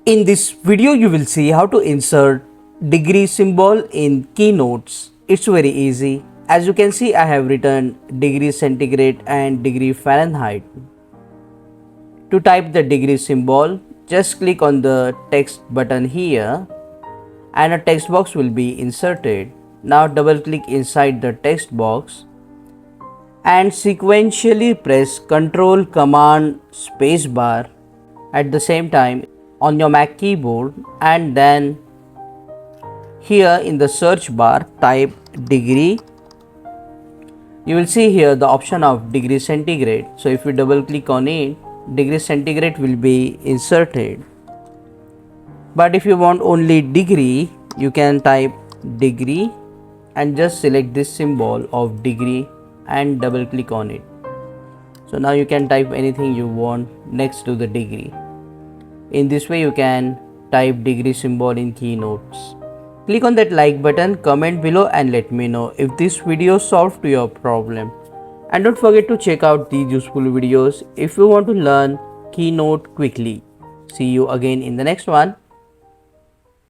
In this video, you will see how to insert degree symbol in Keynotes. It's very easy. As you can see, I have written degree centigrade and degree Fahrenheit. To type the degree symbol, just click on the text button here and a text box will be inserted. Now double click inside the text box and sequentially press Ctrl Command Spacebar at the same time on your Mac keyboard, and then here in the search bar type degree. You will see here the option of degree centigrade. So if you double click on it, degree centigrade will be inserted. But if you want only degree, you can type degree and just select this symbol of degree and double click on it. So now you can type anything you want next to the degree. In this way you can type degree symbol in Keynotes. Click on that like button, comment below and let me know if this video solved your problem. And don't forget to check out these useful videos if you want to learn Keynote quickly. See you again in the next one.